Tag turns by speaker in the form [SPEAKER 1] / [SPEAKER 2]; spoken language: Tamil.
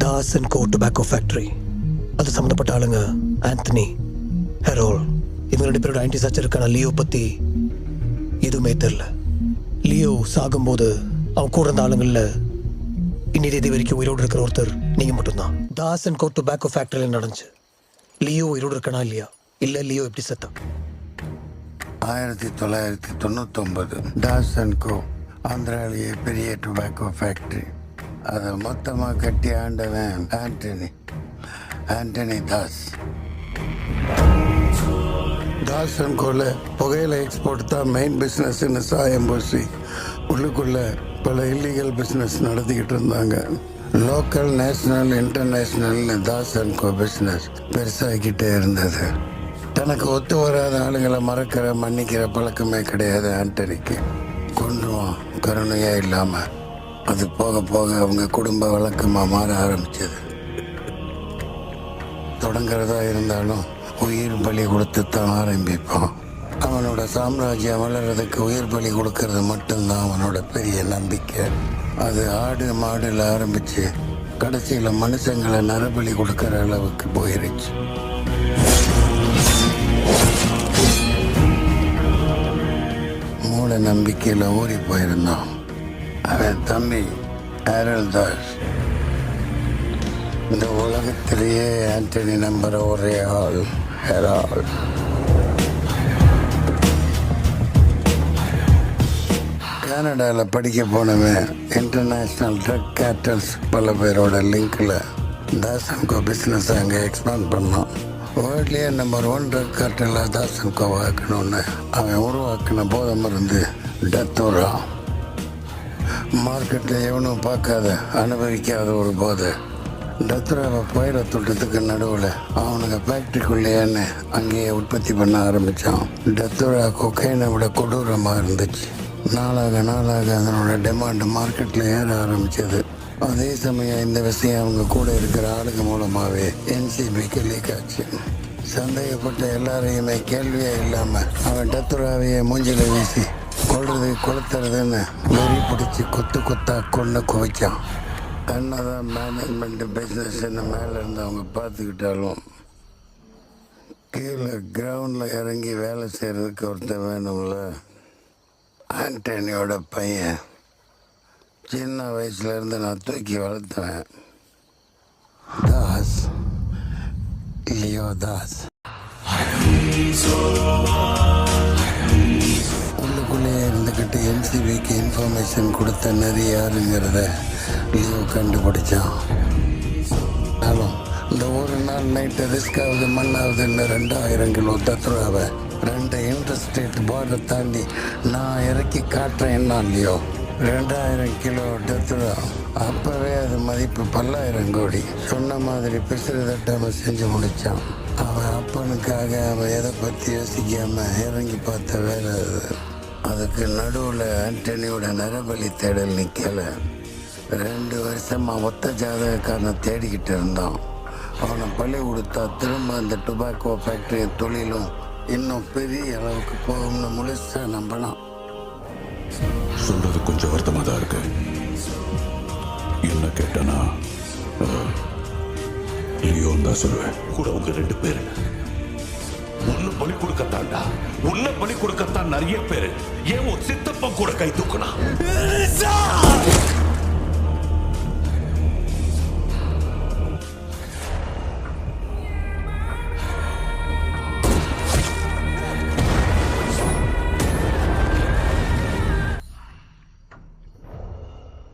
[SPEAKER 1] Das and co tobacco factory. அது சம்மந்தப்பட்ட ஆளுங்க ஆந்தனி, ஹெரோல். இவங்க 2 பேரோட ஆன்டி சர்ச் இருக்கான லியோ பற்றி எதுவுமே தெரில. லியோ சாகும்போது அவன் கூட இருந்த ஆளுங்களில் இன்னி தேதி வரைக்கும் உயிரோடு இருக்கிற ஒருத்தர் நீங்கள் மட்டும்தான். தாஸ் அண்ட் கோ டொபாக்கோ ஃபேக்டரியில் நடந்துச்சு. லியோ உயிரோடு இருக்கானா இல்லையா, இல்லை லியோ எப்படி செத்தான்?
[SPEAKER 2] 1999 தாஸ் அண்ட் கோ ஆந்திராவிலேயே பெரிய டொபாக்கோ ஃபேக்ட்ரி. அதை மொத்தமாக கட்டி ஆண்டவன் ஆண்டனி தாஸ். தாஸ் அண்ட் கோல புகையில எக்ஸ்போர்ட் தான் மெயின் பிஸ்னஸ்ன்னு சாயம் பூசி உள்ளுக்குள்ள பல இல்லீகல் பிஸ்னஸ் நடத்திக்கிட்டு இருந்தாங்க. லோக்கல், நேஷனல், இன்டர்நேஷ்னல்னு தாஸ் அண்ட் கோ பிஸ்னஸ் பெருசாகிக்கிட்டே இருந்தது. தனக்கு ஒத்து வராத ஆளுங்களை மன்னிக்கிற பழக்கமே கிடையாது ஆண்டனிக்கு. கொன்றுவான் கருணையே இல்லாமல். அது போக போக அவங்க குடும்ப வழக்கமாக மாற ஆரம்பிச்சது. தொடங்குறதா இருந்தாலும் உயிர் பலி கொடுத்து தான் ஆரம்பிப்பான். அவனோட சாம்ராஜ்யம் வளர்றதுக்கு உயிர் பலி கொடுக்கறது மட்டும்தான் அவனோட பெரிய நம்பிக்கை. அது ஆடு மாடுல ஆரம்பிச்சு கடைசியில் மனுஷங்களை நரபலி கொடுக்கற அளவுக்கு போயிருச்சு. மூட நம்பிக்கையில் ஊறி போயிருந்தான். அவன் தம்பி ஹெரோல் தாஸ். இந்த உலகத்திலேயே ஆண்டனி நம்புற ஒரே ஆள் ஹெரோல். கனடாவில் படிக்க போனவன் இன்டர்நேஷ்னல் ட்ரக் கேட்டல்ஸ் பல பேரோட லிங்கில் தாஸ் அண்ட் கோ பிஸ்னஸ் அங்கே எக்ஸ்பேண்ட் பண்ணான். வேர்ல்ட்லேயே நம்பர் 1 ட்ரக் கேட்டலாக தாஸ் அண்ட் கோ ஆக்கணும்னு அவன் உருவாக்கின போதை மருந்து டத்தோரா. மார்க்கெட்டில் எவனும் பார்க்காத அனுபவிக்காத ஒரு போதை. டத்ராவை பயிர தோட்டத்துக்கு நடுவில் அவனுக்கு ஃபேக்ட்ரிக்குள்ளேன்னு அங்கேயே உற்பத்தி பண்ண ஆரம்பித்தான். டத்ரா கொக்கைனை விட கொடூரமாக இருந்துச்சு. நாளாக அதனோட டிமாண்டு மார்க்கெட்டில் ஏற ஆரம்பித்தது. அதே சமயம் இந்த விஷயம் அவங்க கூட இருக்கிற ஆளுங்க மூலமாகவே NCBக்கு லீக் ஆச்சு. சந்தேகப்பட்ட எல்லாரையுமே கேள்வியே இல்லாமல் அவன் டத்ராவையே மூஞ்சில வீசி கொளுத்துறதுன்னு வெறி பிடிச்சி கொத்தா கொண்டு குவைச்சான். என்னதான் மேனேஜ்மெண்ட் பிஸ்னஸ் மேலே இருந்து அவங்க பார்த்துக்கிட்டாலும் கீழே கிரவுண்டில் இறங்கி வேலை செய்கிறதுக்கு ஒருத்தர் வேணும்ல. ஆண்டனியோட பையன். சின்ன வயசுலேருந்து நான் தூக்கி வளர்த்துவேன். தாஸ், லியோ தாஸ். உள்ளுக்குள்ளேயே இருந்துக்கிட்டு NCBக்கு இன்ஃபர்மேஷன் கொடுத்த நிறைய யாருங்கிறத லியோ கண்டுபிடிச்சான். ஆனாலும் இந்த ஒரு நாள் நைட்டு ரிஸ்க் ஆகுது மண்ணாகுதுன்னு 2000 கிலோ தத்ராவை 2 இன்டர்ஸ்டேட் பார்டர் தாண்டி நான் இறக்கி காட்டுறேன் லியோ. 2000 கிலோ டத்ரா. அப்போவே அது மதிப்பு 10,000 கோடி. சொன்ன மாதிரி பிசுறு தட்டாமல் செஞ்சு முடித்தான். அவன் அப்பனுக்காக அவன் எதை பற்றி யோசிக்காமல் இறங்கி பார்த்த வேலை அது. அதுக்கு நடுவில் ஆண்டனியோட நரபலி தேடல் நிற்கல. 2 வருஷமாக ஒத்த ஜாதகக்காரனை தேடிக்கிட்டு இருந்தான். அவனை பழி கொடுத்தா திரும்ப அந்த டொபாக்கோ ஃபேக்ட்ரி தொழிலும் இன்னும் பெரிய அளவுக்கு போகும்னு முழுசா நம்பலாம்.
[SPEAKER 3] சொல்றது கொஞ்சம் வருத்தமாக தான் இருக்கு. என்ன கேட்டனா லியோன் தான் சொல்லுவேன்.
[SPEAKER 4] கூட உங்க 2 பேரு உன்னை பலி கொடுக்கத்தான்டா. உன்னை பலி கொடுக்கத்தான் நிறைய பேரு. ஏன் ஒரு சித்தப்பா கூட கை தூக்குனா?